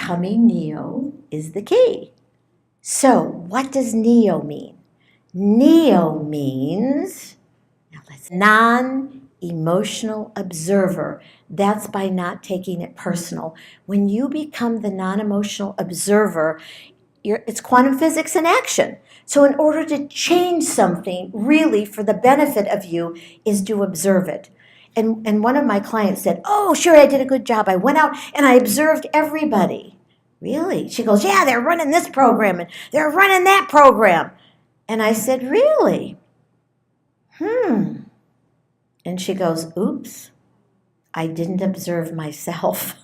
becoming Neo is the key. So what does Neo mean? Neo means non-emotional observer. That's by not taking it personal. When you become the non-emotional observer, it's quantum physics in action. So in order to change something, really for the benefit of you, is to observe it. And one of my clients said, oh, sure, I did a good job. I went out and I observed everybody. Really? She goes, yeah, they're running this program and they're running that program. And I said, really? And she goes, oops, I didn't observe myself.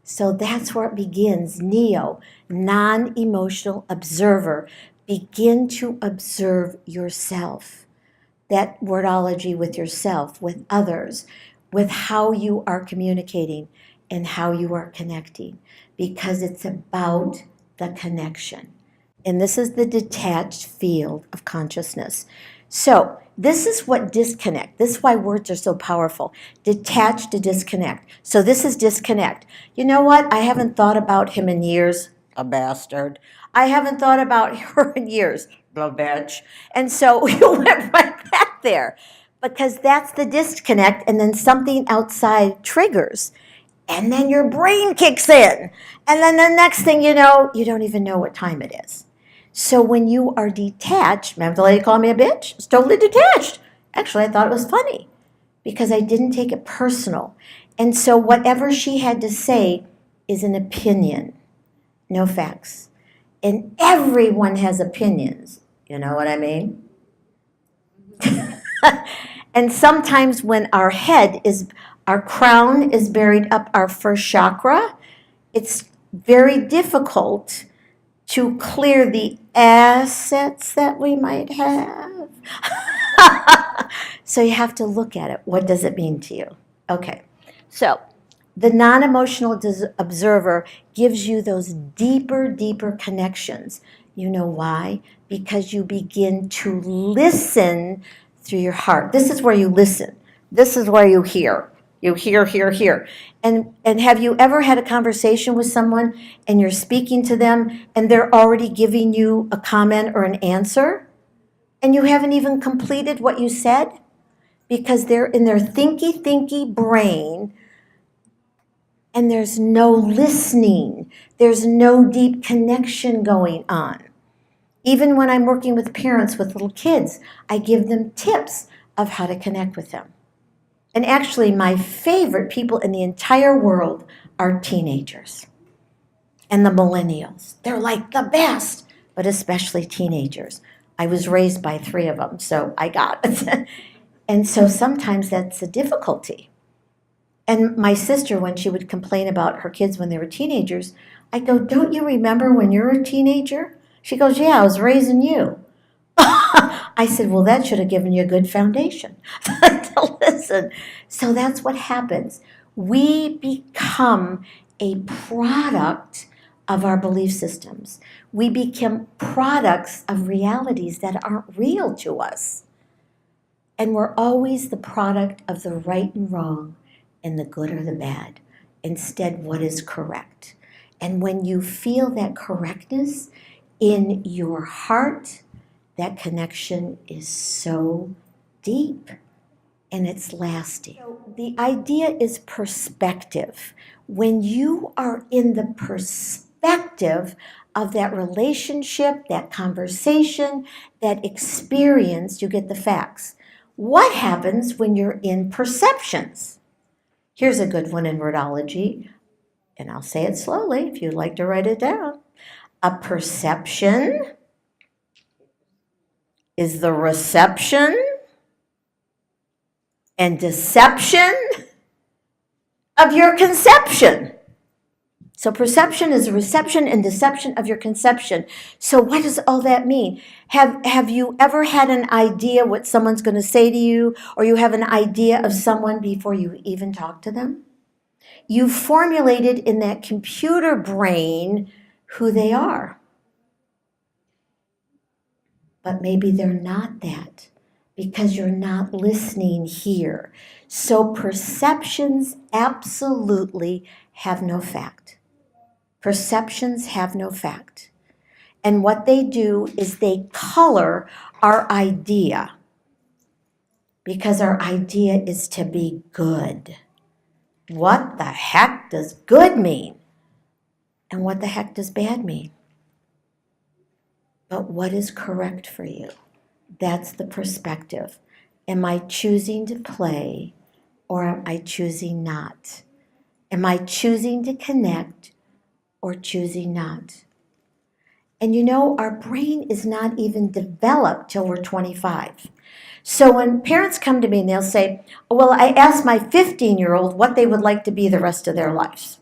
So that's where it begins, Neo, non-emotional observer. Begin to observe yourself. That wordology with yourself, with others, with how you are communicating and how you are connecting, because it's about the connection. And this is the detached field of consciousness. So this is what disconnect. This is why words are so powerful. Detach to disconnect. So this is disconnect. You know what? I haven't thought about him in years. A bastard. I haven't thought about her in years. The bitch. And so you went right back there because that's the disconnect, and then something outside triggers. And then your brain kicks in. And then the next thing you know, you don't even know what time it is. So when you are detached, remember the lady called me a bitch? It's totally detached. Actually, I thought it was funny because I didn't take it personal. And so whatever she had to say is an opinion, no facts. And everyone has opinions. You know what I mean? And sometimes when our crown is buried up our first chakra, it's very difficult to clear the assets that we might have. So you have to look at it. What does it mean to you? Okay, so the non-emotional observer gives you those deeper, deeper connections. You know why? Because you begin to listen through your heart. This is where you listen. This is where you hear. You hear, hear, hear. And have you ever had a conversation with someone and you're speaking to them and they're already giving you a comment or an answer and you haven't even completed what you said? Because they're in their thinky brain and there's no listening. There's no deep connection going on. Even when I'm working with parents with little kids, I give them tips of how to connect with them. And actually, my favorite people in the entire world are teenagers and the millennials. They're like the best, but especially teenagers. I was raised by 3 of them, so I got it. And so sometimes that's a difficulty. And my sister, when she would complain about her kids when they were teenagers, I go, don't you remember when you were a teenager? She goes, yeah, I was raising you. I said, well, that should have given you a good foundation to listen. So that's what happens. We become a product of our belief systems. We become products of realities that aren't real to us. And we're always the product of the right and wrong and the good or the bad. Instead, what is correct? And when you feel that correctness in your heart, that connection is so deep and it's lasting. So the idea is perspective. When you are in the perspective of that relationship, that conversation, that experience, you get the facts. What happens when you're in perceptions? Here's a good one in wordology, and I'll say it slowly if you'd like to write it down. A perception is the reception and deception of your conception. So perception is a reception and deception of your conception. So what does all that mean? Have you ever had an idea what someone's going to say to you, or you have an idea of someone before you even talk to them? You formulated in that computer brain who they are. But maybe they're not that because you're not listening here. So perceptions absolutely have no fact. Perceptions have no fact. And what they do is they color our idea, because our idea is to be good. What the heck does good mean? And what the heck does bad mean? But what is correct for you? That's the perspective. Am I choosing to play, or am I choosing not? Am I choosing to connect or choosing not? And you know, our brain is not even developed till we're 25. So when parents come to me and they'll say, well, I asked my 15-year-old what they would like to be the rest of their lives.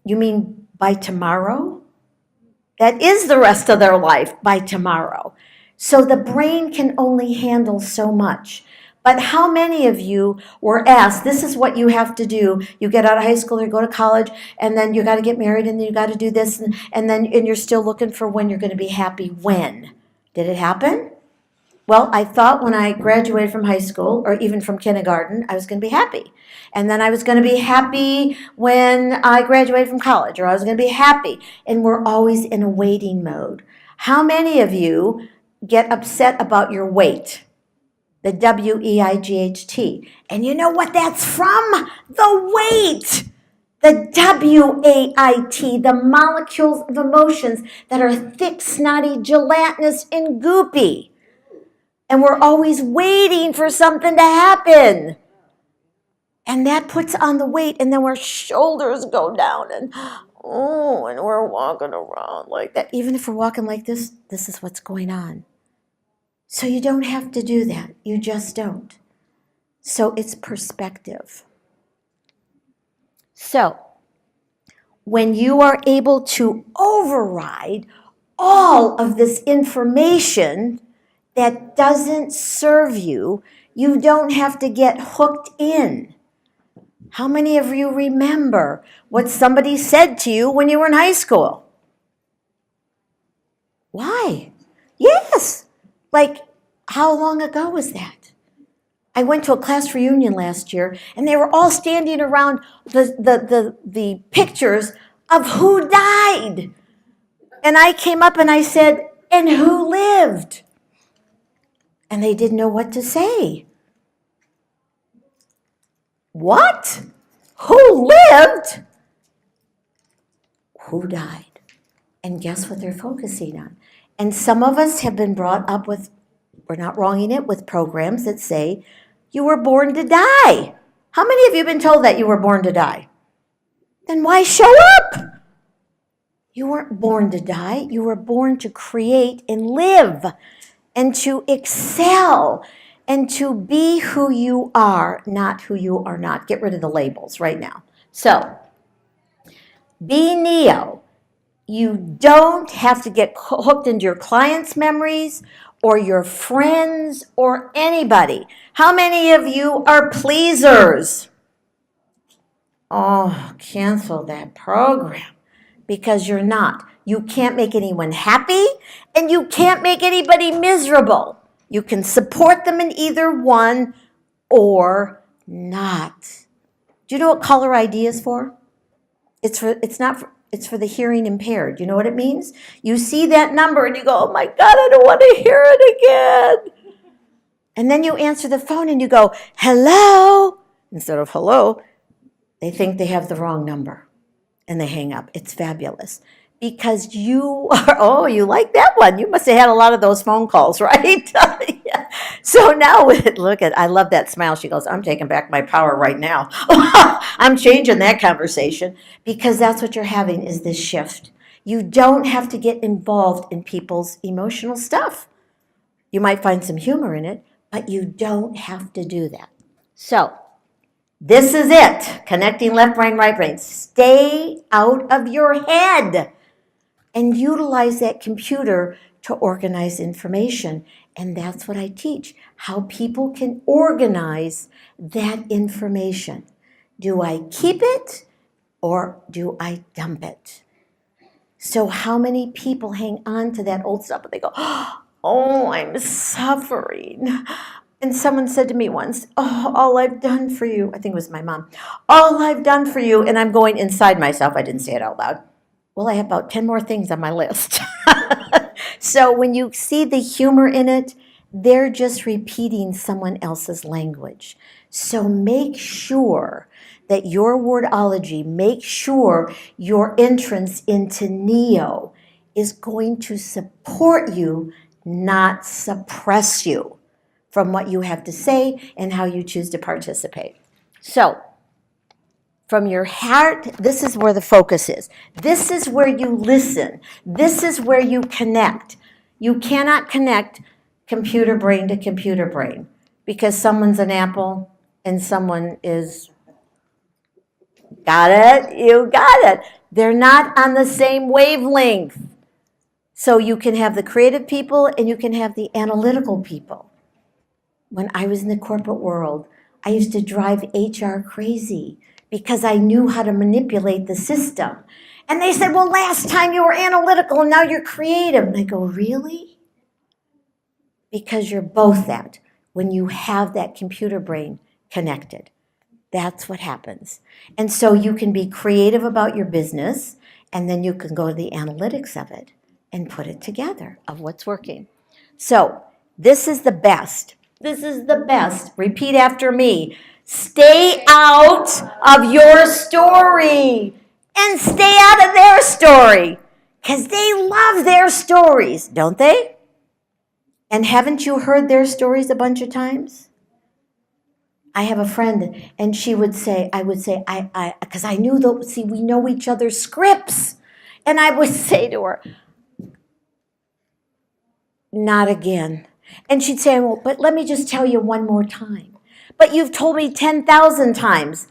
You mean by tomorrow? That is the rest of their life, by tomorrow. So the brain can only handle so much. But how many of you were asked, this is what you have to do. You get out of high school or go to college, and then you got to get married, and then you got to do this, and you're still looking for when you're going to be happy. When? Did it happen? Well, I thought when I graduated from high school, or even from kindergarten, I was going to be happy. And then I was going to be happy when I graduated from college, or I was going to be happy. And we're always in a waiting mode. How many of you get upset about your weight? The W-E-I-G-H-T. And you know what that's from? The weight. The W-A-I-T, the molecules of emotions that are thick, snotty, gelatinous, and goopy. And we're always waiting for something to happen. And that puts on the weight, and then our shoulders go down, and we're walking around like that. Even if we're walking like this, this is what's going on. So you don't have to do that. You just don't. So it's perspective. So when you are able to override all of this information that doesn't serve you, you don't have to get hooked in. How many of you remember what somebody said to you when you were in high school? Why? Yes. Like, how long ago was that? I went to a class reunion last year, and they were all standing around the pictures of who died. And I came up and I said, and who lived? And they didn't know what to say. What? Who lived? Who died? And guess what they're focusing on? And some of us have been brought up with, we're not wronging it, with programs that say, you were born to die. How many of you have been told that you were born to die? Then why show up? You weren't born to die. You were born to create and live and to excel and to be who you are, not who you are not. Get rid of the labels right now. So, be Neo. You don't have to get hooked into your clients' memories or your friends or anybody. How many of you are pleasers? Oh, cancel that program, because you're not. You can't make anyone happy, and you can't make anybody miserable. You can support them in either one or not. Do you know what caller ID is for? It's for the hearing impaired. You know what it means? You see that number and you go, oh my God, I don't want to hear it again. And then you answer the phone and you go, hello. Instead of hello, they think they have the wrong number and they hang up. It's fabulous. Because you are, oh, you like that one. You must have had a lot of those phone calls, right? Yeah. So now, look at, I love that smile. She goes, I'm taking back my power right now. I'm changing that conversation, because that's what you're having, is this shift. You don't have to get involved in people's emotional stuff. You might find some humor in it, but you don't have to do that. So, this is it. Connecting left brain, right brain. Stay out of your head and utilize that computer to organize information. And that's what I teach, how people can organize that information. Do I keep it or do I dump it? So how many people hang on to that old stuff and they go, oh, I'm suffering. And someone said to me once, oh, all I've done for you, I think it was my mom, all I've done for you, and I'm going inside myself, I didn't say it out loud, Well, I have about 10 more things on my list. So when you see the humor in it, they're just repeating someone else's language. So make sure that your wordology, make sure your entrance into Neo is going to support you, not suppress you from what you have to say and how you choose to participate. So, from your heart, this is where the focus is. This is where you listen. This is where you connect. You cannot connect computer brain to computer brain because someone's an apple and someone is, got it? You got it. They're not on the same wavelength. So you can have the creative people and you can have the analytical people. When I was in the corporate world, I used to drive HR crazy because I knew how to manipulate the system. And they said, well, last time you were analytical and now you're creative. And I go, really? Because you're both that when you have that computer brain connected. That's what happens. And so you can be creative about your business, and then you can go to the analytics of it and put it together of what's working. So this is the best. This is the best. Repeat after me. Stay out of your story and stay out of their story because they love their stories, don't they? And haven't you heard their stories a bunch of times? I have a friend, and she would say, I would say, because I knew, see, we know each other's scripts. And I would say to her, not again. And she'd say, well, but let me just tell you one more time. But you've told me 10,000 times.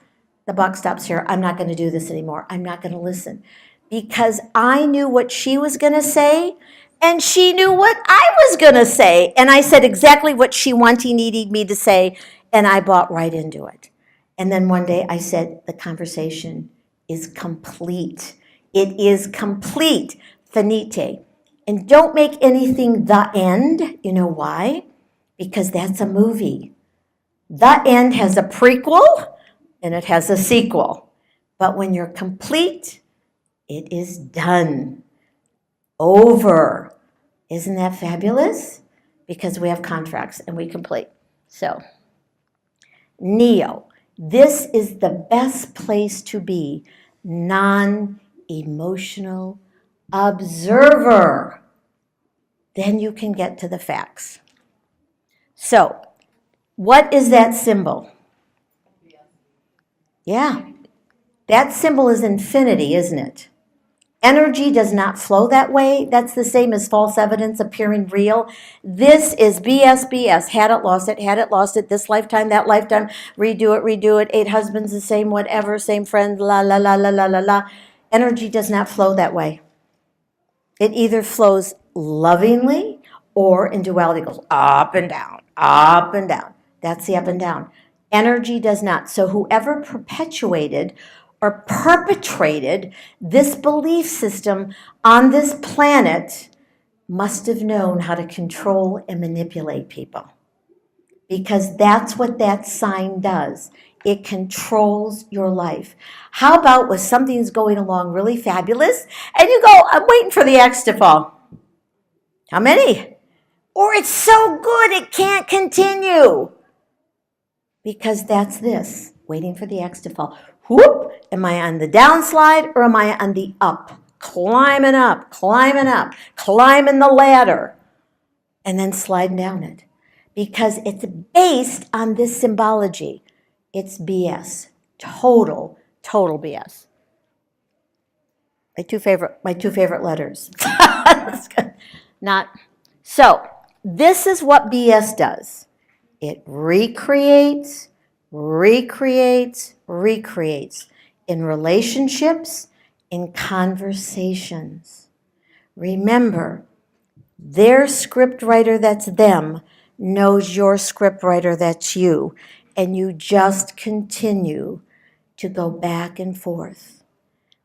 The buck stops here. I'm not going to do this anymore. I'm not going to listen. Because I knew what she was going to say, and she knew what I was going to say. And I said exactly what she needed me to say, and I bought right into it. And then one day I said, the conversation is complete. It is complete. Finite. And don't make anything the end. You know why? Because that's a movie. The end has a prequel and it has a sequel. But when you're complete, it is done. Over. Isn't that fabulous? Because we have contracts and we complete. So, Neo. This is the best place to be. Non-emotional observer. Then you can get to the facts. So, what is that symbol? Yeah. That symbol is infinity, isn't it? Energy does not flow that way. That's the same as false evidence appearing real. This is BS, BS. Had it, lost it, this lifetime, that lifetime, redo it, 8 husbands, the same, whatever, same friend, la, la, la, la, la, la, la. Energy does not flow that way. It either flows lovingly or in duality, goes up and down, up and down. That's the up and down. Energy does not. So whoever perpetuated or perpetrated this belief system on this planet must have known how to control and manipulate people. Because that's what that sign does. It controls your life. How about when something's going along really fabulous and you go, I'm waiting for the X to fall. How many? Or it's so good it can't continue. Because that's this, waiting for the X to fall. Whoop! Am I on the downslide or am I on the up? Climbing up, climbing the ladder, and then sliding down it. Because it's based on this symbology. It's BS. Total BS. My two favorite letters. Not so. This is what BS does. It recreates in relationships, in conversations. Remember, their script writer that's them knows your script writer that's you, and you just continue to go back and forth.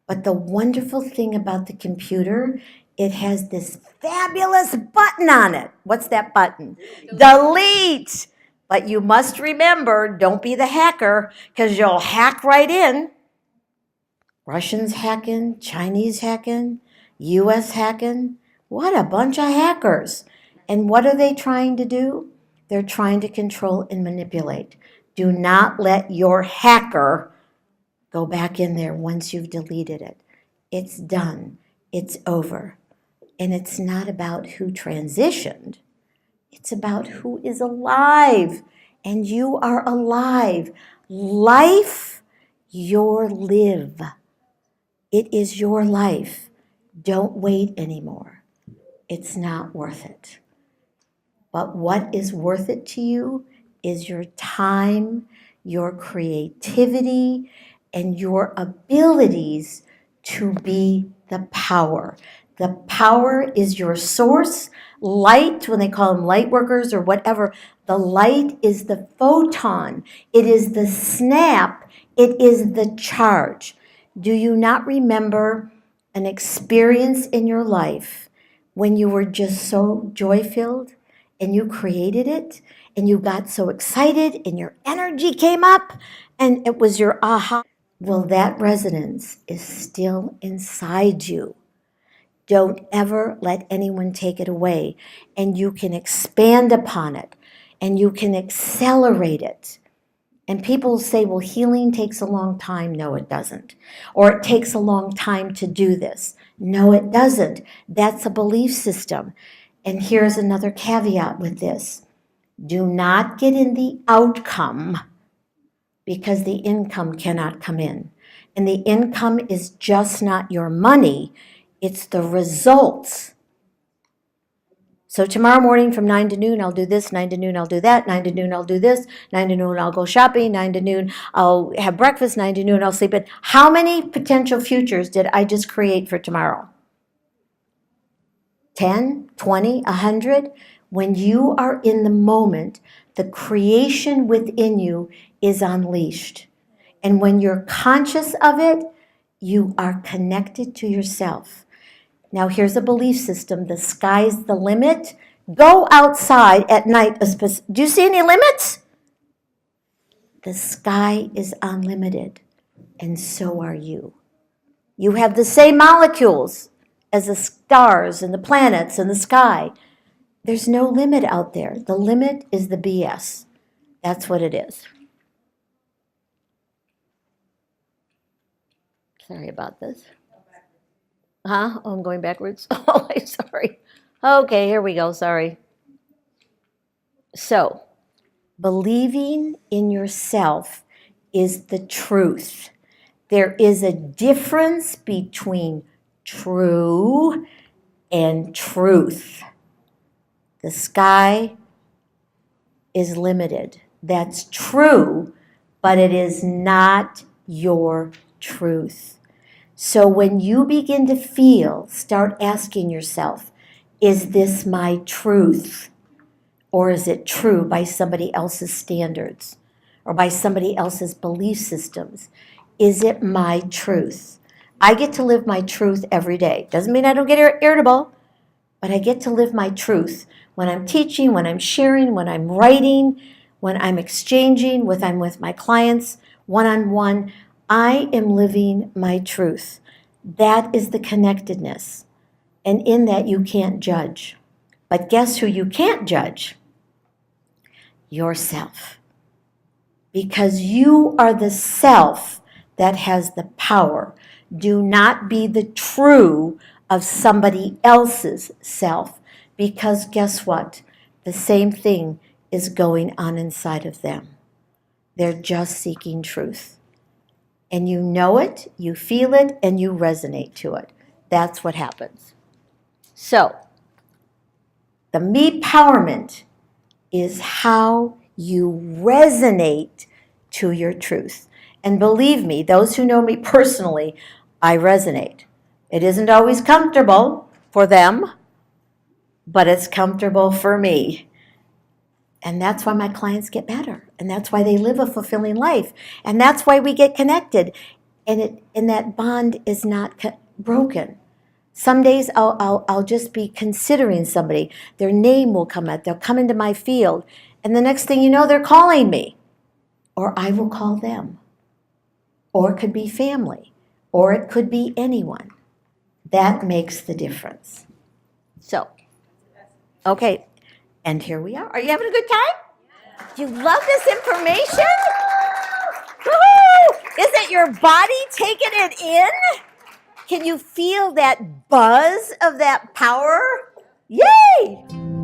But the wonderful thing about the computer, it has this fabulous button on it. What's that button? Delete. But you must remember, don't be the hacker, because you'll hack right in. Russians hacking, Chinese hacking, US hacking. What a bunch of hackers. And what are they trying to do? They're trying to control and manipulate. Do not let your hacker go back in there once you've deleted it. It's done. It's over. And it's not about who transitioned. It's about who is alive. And you are alive. Life, your live. It is your life. Don't wait anymore. It's not worth it. But what is worth it to you is your time, your creativity, and your abilities to be the power. The power is your source. Light, when they call them light workers or whatever, the light is the photon. It is the snap. It is the charge. Do you not remember an experience in your life when you were just so joy-filled and you created it and you got so excited and your energy came up and it was your aha? Well, that resonance is still inside you. Don't ever let anyone take it away. And you can expand upon it and you can accelerate it. And people say, well, healing takes a long time. No, it doesn't. Or it takes a long time to do this. No, it doesn't. That's a belief system. And here's another caveat with this. Do not get in the outcome because the income cannot come in. And the income is just not your money. It's the results. So tomorrow morning from 9 to noon, I'll do this. 9 to noon, I'll do that. 9 to noon, I'll do this. 9 to noon, I'll go shopping. 9 to noon, I'll have breakfast. 9 to noon, I'll sleep in. How many potential futures did I just create for tomorrow? 10, 20, 100? When you are in the moment, the creation within you is unleashed. And when you're conscious of it, you are connected to yourself. Now, here's a belief system. The sky's the limit. Go outside at night. Do you see any limits? The sky is unlimited, and so are you. You have the same molecules as the stars and the planets and the sky. There's no limit out there. The limit is the BS. That's what it is. Sorry about this. Huh? Oh, I'm going backwards. Oh, I'm sorry. Okay, here we go. Sorry. So, believing in yourself is the truth. There is a difference between true and truth. The sky is limited. That's true, but it is not your truth. So when you begin to feel, start asking yourself, is this my truth? Or is it true by somebody else's standards or by somebody else's belief systems? Is it my truth? I get to live my truth every day. Doesn't mean I don't get irritable, but I get to live my truth when I'm teaching, when I'm sharing, when I'm writing, when I'm exchanging, when I'm with my clients, one-on-one. I am living my truth. That is the connectedness. And in that, you can't judge. But guess who you can't judge? Yourself. Because you are the self that has the power. Do not be the true of somebody else's self. Because guess what? The same thing is going on inside of them. They're just seeking truth. And you know it, you feel it, and you resonate to it. That's what happens. So, the MePowerment is how you resonate to your truth. And believe me, those who know me personally, I resonate. It isn't always comfortable for them, but it's comfortable for me. And that's why my clients get better. And that's why they live a fulfilling life. And that's why we get connected. And that bond is not broken. Some days I'll just be considering somebody. Their name will come out. They'll come into my field. And the next thing you know, they're calling me. Or I will call them. Or it could be family. or it could be anyone. That makes the difference. So, okay, and here we are. Are you having a good time? Do you love this information? Woo-hoo! Isn't your body taking it in? Can you feel that buzz of that power? Yay!